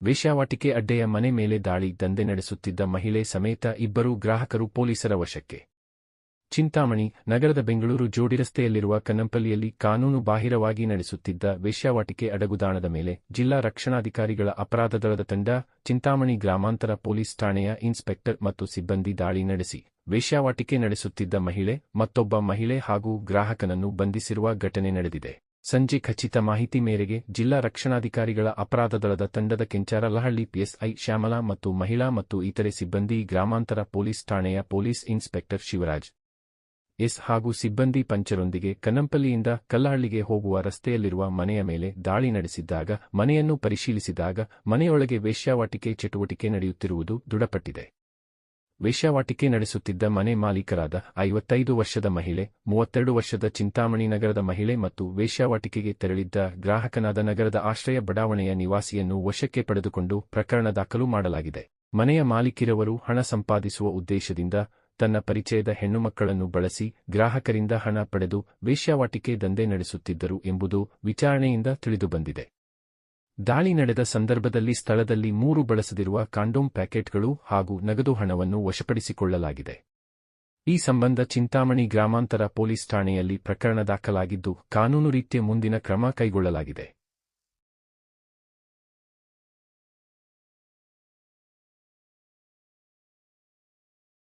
ವೇಶ್ಯಾವಾಟಿಕೆ ಅಡ್ಡೆಯ ಮನೆ ಮೇಲೆ ದಾಳಿ ದಂಧೆ ನಡೆಸುತ್ತಿದ್ದ ಮಹಿಳೆ ಸಮೇತ ಇಬ್ಬರು ಗ್ರಾಹಕರು ಪೊಲೀಸರ ವಶಕ್ಕೆ. ಚಿಂತಾಮಣಿ ನಗರದ ಬೆಂಗಳೂರು ಜೋಡಿ ರಸ್ತೆಯಲ್ಲಿರುವ ಕನ್ನಂಪಲ್ಲಿಯಲ್ಲಿ ಕಾನೂನು ಬಾಹಿರವಾಗಿ ನಡೆಸುತ್ತಿದ್ದ ವೇಶ್ಯಾವಾಟಿಕೆ ಅಡಗುದಾಣದ ಮೇಲೆ ಜಿಲ್ಲಾ ರಕ್ಷಣಾಧಿಕಾರಿಗಳ ಅಪರಾಧ ದಳದ ತಂಡ, ಚಿಂತಾಮಣಿ ಗ್ರಾಮಾಂತರ ಪೊಲೀಸ್ ಠಾಣೆಯ ಇನ್ಸ್ಪೆಕ್ಟರ್ ಮತ್ತು ಸಿಬ್ಬಂದಿ ದಾಳಿ ನಡೆಸಿ ವೇಶ್ಯಾವಾಟಿಕೆ ನಡೆಸುತ್ತಿದ್ದ ಮಹಿಳೆ, ಮತ್ತೊಬ್ಬ ಮಹಿಳೆ ಹಾಗೂ ಗ್ರಾಹಕನನ್ನು ಬಂಧಿಸಿರುವ ಘಟನೆ ನಡೆದಿದೆ. ಸಂಜೆ ಖಚಿತ ಮಾಹಿತಿ ಮೇರೆಗೆ ಜಿಲ್ಲಾ ರಕ್ಷಣಾಧಿಕಾರಿಗಳ ಅಪರಾಧ ದಳದ ತಂಡದ ಕೆಂಚಾರಲಹಳ್ಳಿ ಪಿಎಸ್ಐ ಶ್ಯಾಮಲಾ ಮತ್ತು ಮಹಿಳಾ ಮತ್ತು ಇತರೆ ಸಿಬ್ಬಂದಿ ಗ್ರಾಮಾಂತರ ಪೊಲೀಸ್ ಠಾಣೆಯ ಪೊಲೀಸ್ ಇನ್ಸ್ಪೆಕ್ಟರ್ ಶಿವರಾಜ್ ಎಸ್ ಹಾಗೂ ಸಿಬ್ಬಂದಿ ಪಂಚರೊಂದಿಗೆ ಕನ್ನಂಪಲ್ಲಿಯಿಂದ ಕಲ್ಲಹಳ್ಳಿಗೆ ಹೋಗುವ ರಸ್ತೆಯಲ್ಲಿರುವ ಮನೆಯ ಮೇಲೆ ದಾಳಿ ನಡೆಸಿದ್ದಾಗ ಮನೆಯನ್ನು ಪರಿಶೀಲಿಸಿದಾಗ ಮನೆಯೊಳಗೆ ವೇಶ್ಯಾವಾಟಿಕೆ ಚಟುವಟಿಕೆ ನಡೆಯುತ್ತಿರುವುದು ದೃಢಪಟ್ಟಿದೆ. ವೇಶ್ಯಾವಾಟಿಕೆ ನಡೆಸುತ್ತಿದ್ದ ಮನೆ ಮಾಲೀಕರಾದ 55 ವರ್ಷದ ಮಹಿಳೆ, 32 ವರ್ಷದ ಚಿಂತಾಮಣಿ ನಗರದ ಮಹಿಳೆ ಮತ್ತು ವೇಶ್ಯಾವಾಟಿಕೆಗೆ ತೆರಳಿದ್ದ ಗ್ರಾಹಕನಾದ ನಗರದ ಆಶ್ರಯ ಬಡಾವಣೆಯ ನಿವಾಸಿಯನ್ನು ವಶಕ್ಕೆ ಪಡೆದುಕೊಂಡು ಪ್ರಕರಣ ದಾಖಲು ಮಾಡಲಾಗಿದೆ. ಮನೆಯ ಮಾಲೀಕಿರವರು ಹಣ ಸಂಪಾದಿಸುವ ಉದ್ದೇಶದಿಂದ ತನ್ನ ಪರಿಚಯದ ಹೆಣ್ಣುಮಕ್ಕಳನ್ನು ಬಳಸಿ ಗ್ರಾಹಕರಿಂದ ಹಣ ಪಡೆದು ವೇಶ್ಯಾವಾಟಿಕೆ ದಂಧೆ ನಡೆಸುತ್ತಿದ್ದರು ಎಂಬುದು ವಿಚಾರಣೆಯಿಂದ ತಿಳಿದುಬಂದಿದೆ. ದಾಳಿ ನಡೆದ ಸಂದರ್ಭದಲ್ಲಿ ಸ್ಥಳದಲ್ಲಿ 3 ಬಳಸದಿರುವ ಕಾಂಡೋಮ್ ಪ್ಯಾಕೆಟ್ಗಳು ಹಾಗೂ ನಗದು ಹಣವನ್ನು ವಶಪಡಿಸಿಕೊಳ್ಳಲಾಗಿದೆ. ಈ ಸಂಬಂಧ ಚಿಂತಾಮಣಿ ಗ್ರಾಮಾಂತರ ಪೊಲೀಸ್ ಠಾಣೆಯಲ್ಲಿ ಪ್ರಕರಣ ದಾಖಲಾಗಿದ್ದು ಕಾನೂನು ರೀತ್ಯ ಮುಂದಿನ ಕ್ರಮ ಕೈಗೊಳ್ಳಲಾಗಿದೆ.